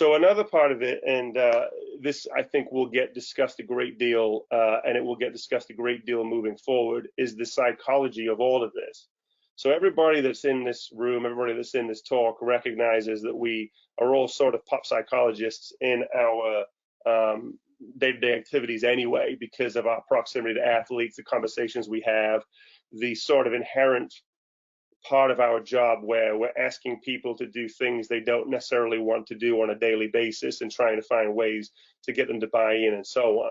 So another part of it, and this I think will get discussed a great deal, and it will get discussed a great deal moving forward, is the psychology of all of this. So everybody that's in this room, everybody that's in this talk recognizes that we are all sort of pop psychologists in our day-to-day activities anyway, because of our proximity to athletes, the conversations we have, the sort of inherent part of our job where we're asking people to do things they don't necessarily want to do on a daily basis and trying to find ways to get them to buy in and so on.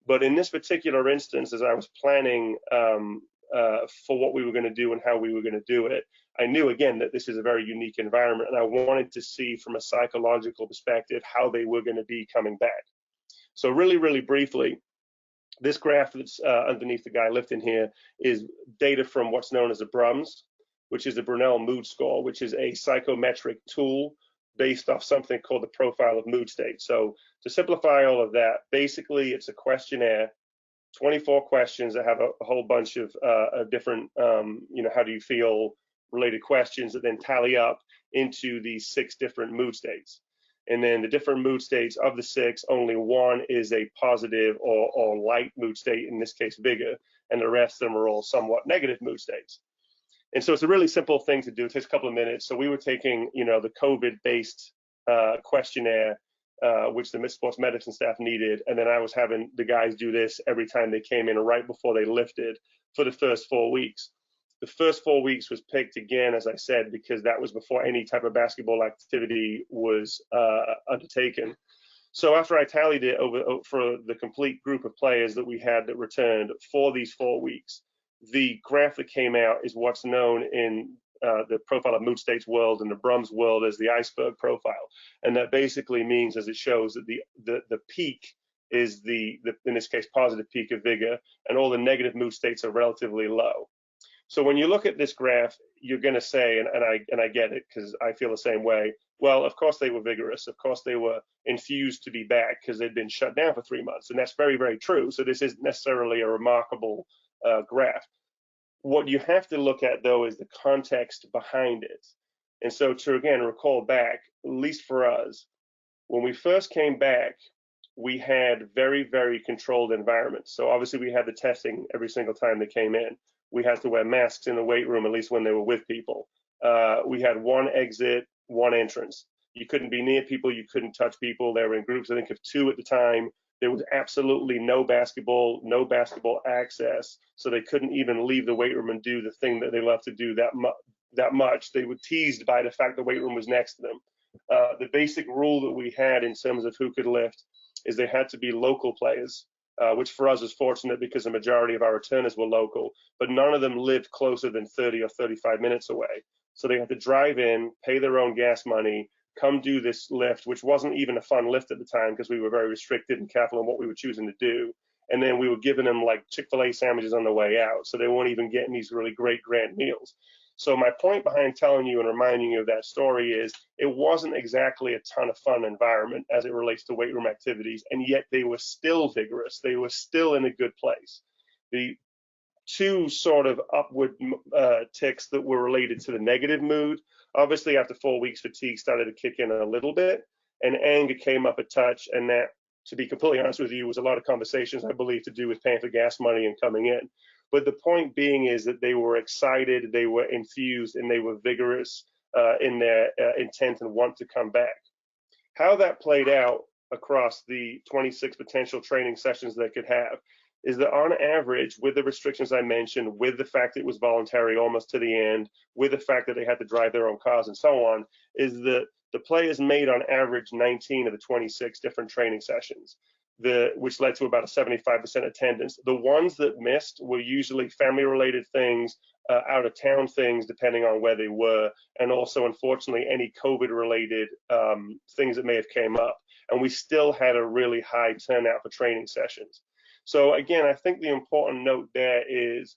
But in this particular instance, as I was planning for what we were going to do and how we were going to do it, I knew again that this is a very unique environment, and I wanted to see from a psychological perspective how they were going to be coming back. So really, really briefly, this graph that's underneath the guy lifting here is data from what's known as a BRUMS, which is the Brunel mood score, which is a psychometric tool based off something called the profile of mood state. So to simplify all of that, basically it's a questionnaire, 24 questions that have a whole bunch of different, how do you feel related questions that then tally up into these 6 different mood states. And then the different mood states of the 6, only one is a positive or light mood state, in this case bigger, and the rest of them are all somewhat negative mood states. And so it's a really simple thing to do. It takes a couple of minutes. So we were taking, the COVID-based questionnaire, which the sports medicine staff needed, and then I was having the guys do this every time they came in, right before they lifted, for the first 4 weeks. The first 4 weeks was picked again, as I said, because that was before any type of basketball activity was undertaken. So after I tallied it for the complete group of players that we had that returned for these 4 weeks, the graph that came out is what's known in the profile of mood states world and the BRUMS world as the Iceberg Profile. And that basically means, as it shows, that the peak is the in this case positive peak of vigor, and all the negative mood states are relatively low. So when you look at this graph, you're going to say, and I get it because I feel the same way, well, of course they were vigorous. Of course they were enthused to be back because they'd been shut down for 3 months. And that's very, very true. So this isn't necessarily a remarkable graph. What you have to look at, though, is the context behind it. And so to, again, recall back, at least for us, when we first came back, we had very, very controlled environments. So obviously we had the testing every single time they came in. We had to wear masks in the weight room, at least when they were with people. We had one exit, one entrance. You couldn't be near people. You couldn't touch people. They were in groups, I think, of 2 at the time. There was absolutely no basketball access. So they couldn't even leave the weight room and do the thing that they love to do that much. They were teased by the fact the weight room was next to them. The basic rule that we had in terms of who could lift is they had to be local players. Which for us is fortunate because the majority of our returners were local, but none of them lived closer than 30 or 35 minutes away. So they had to drive in, pay their own gas money, come do this lift, which wasn't even a fun lift at the time because we were very restricted and careful on what we were choosing to do. And then we were giving them like Chick-fil-A sandwiches on the way out. So they weren't even getting these really great grand meals. So my point behind telling you and reminding you of that story is it wasn't exactly a ton of fun environment as it relates to weight room activities, and yet they were still vigorous. They were still in a good place. The 2 sort of upward ticks that were related to the negative mood, obviously after 4 weeks, fatigue started to kick in a little bit, and anger came up a touch, and that, to be completely honest with you, was a lot of conversations, I believe, to do with paying for gas money and coming in. But the point being is that they were excited, they were enthused, and they were vigorous in their intent and want to come back. How that played out across the 26 potential training sessions they could have is that on average, with the restrictions I mentioned, with the fact it was voluntary almost to the end, with the fact that they had to drive their own cars and so on, is that the players made on average 19 of the 26 different training sessions, which led to about a 75% attendance. The ones that missed were usually family-related things, out-of-town things, depending on where they were, and also, unfortunately, any COVID-related things that may have came up. And we still had a really high turnout for training sessions. So again, I think the important note there is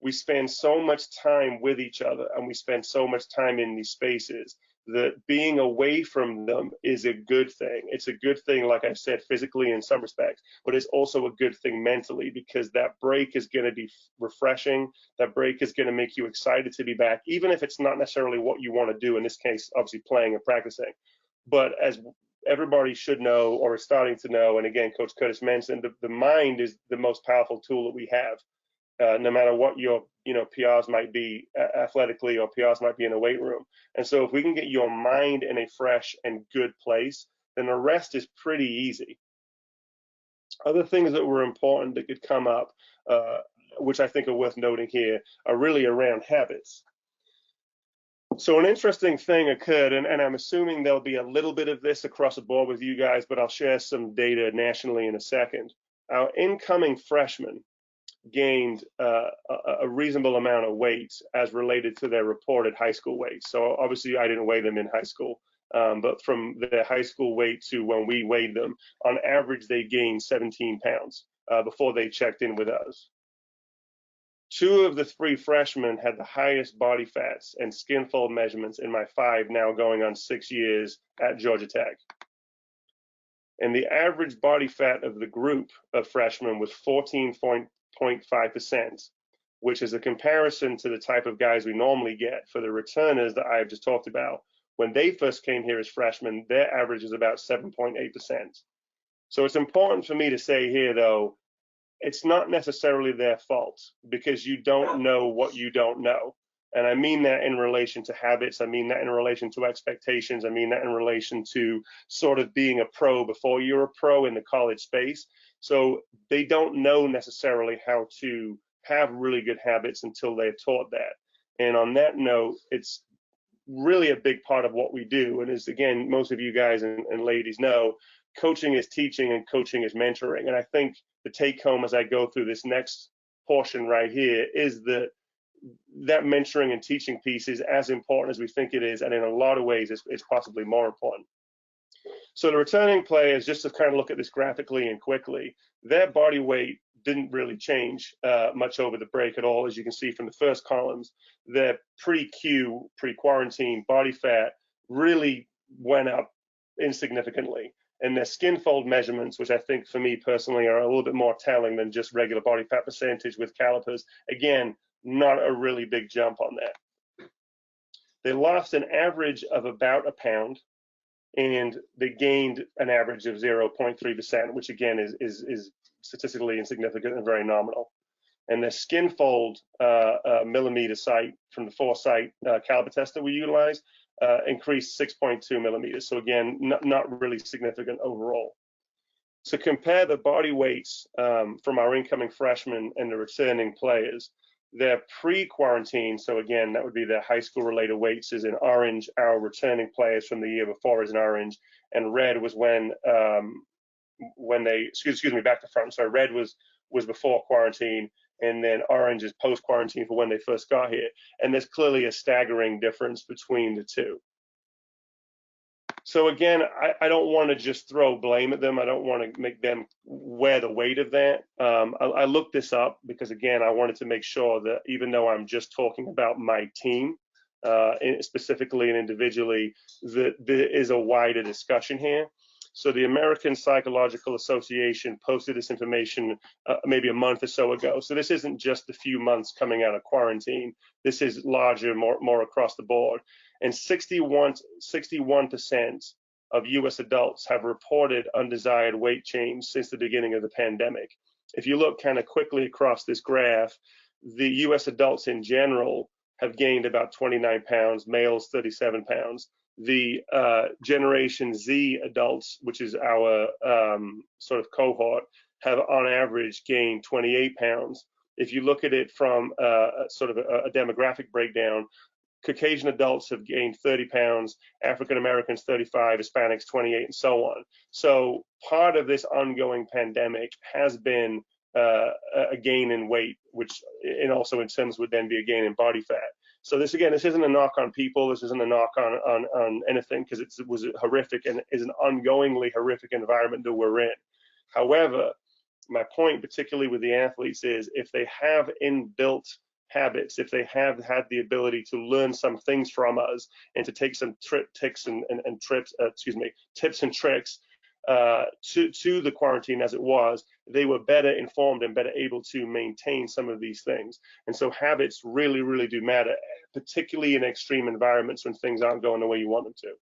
we spend so much time with each other and we spend so much time in these spaces that being away from them is a good thing. It's a good thing, like I said, physically in some respects, but it's also a good thing mentally because that break is going to be refreshing. That break is going to make you excited to be back, even if it's not necessarily what you want to do, in this case, obviously playing and practicing. But as everybody should know or is starting to know, and again, Coach Curtis mentioned, the mind is the most powerful tool that we have. No matter what your PRs might be athletically, or PRs might be in a weight room. And so if we can get your mind in a fresh and good place, then the rest is pretty easy. Other things that were important that could come up, which I think are worth noting here, are really around habits. So an interesting thing occurred, and I'm assuming there'll be a little bit of this across the board with you guys, but I'll share some data nationally in a second. Our incoming freshmen gained a reasonable amount of weight as related to their reported high school weight. So obviously I didn't weigh them in high school, but from their high school weight to when we weighed them, on average they gained 17 pounds before they checked in with us. 2 of the 3 freshmen had the highest body fats and skin fold measurements in my 5 now going on 6 years at Georgia Tech. And the average body fat of the group of freshmen was 14.5%, which is a comparison to the type of guys we normally get for the returners that I've just talked about. When they first came here as freshmen, their average is about 7.8%. So it's important for me to say here, though, it's not necessarily their fault, because you don't know what you don't know. And I mean that in relation to habits. I mean that in relation to expectations. I mean that in relation to sort of being a pro before you're a pro in the college space. So they don't know necessarily how to have really good habits until they're taught that. And on that note, it's really a big part of what we do. And as, again, most of you guys and ladies know, coaching is teaching and coaching is mentoring. And I think the take home as I go through this next portion right here is that mentoring and teaching piece is as important as we think it is, and in a lot of ways it's possibly more important. So the returning players, just to kind of look at this graphically and quickly, their body weight didn't really change much over the break at all. As you can see from the first columns, their pre-Q, pre-quarantine body fat really went up insignificantly. And their skin fold measurements, which I think for me personally are a little bit more telling than just regular body fat percentage with calipers, again, not a really big jump on that. They lost an average of about a pound, and they gained an average of 0.3%, which again is statistically insignificant and very nominal. And the skin fold millimeter site from the 4-site caliper test that we utilize increased 6.2 millimeters. So again, not really significant overall. So compare the body weights from our incoming freshmen and the returning players. Their pre-quarantine, so again, that would be their high school related weights, is in orange. Our returning players from the year before is in orange, and red was when they, excuse me, back to front. So red was before quarantine, and then orange is post-quarantine for when they first got here. And there's clearly a staggering difference between the two. So again, I don't want to just throw blame at them. I don't want to make them wear the weight of that. I looked this up because, again, I wanted to make sure that even though I'm just talking about my team, specifically and individually, that there is a wider discussion here. So the American Psychological Association posted this information maybe a month or so ago. So this isn't just a few months coming out of quarantine. This is larger, more across the board. And 61% of US adults have reported undesired weight change since the beginning of the pandemic. If you look kind of quickly across this graph, the US adults in general have gained about 29 pounds, males 37 pounds. The Generation Z adults, which is our sort of cohort, have on average gained 28 pounds. If you look at it from sort of a demographic breakdown, Caucasian adults have gained 30 pounds, African Americans 35, Hispanics 28, and so on. So part of this ongoing pandemic has been a gain in weight, which and also in terms would then be a gain in body fat. So this, again, this isn't a knock on people. This isn't a knock on anything, because it was horrific and is an ongoingly horrific environment that we're in. However, my point, particularly with the athletes, is if they have inbuilt habits, if they have had the ability to learn some things from us and to take some tips and tricks to the quarantine as it was, they were better informed and better able to maintain some of these things. And so habits really, really do matter, particularly in extreme environments when things aren't going the way you want them to.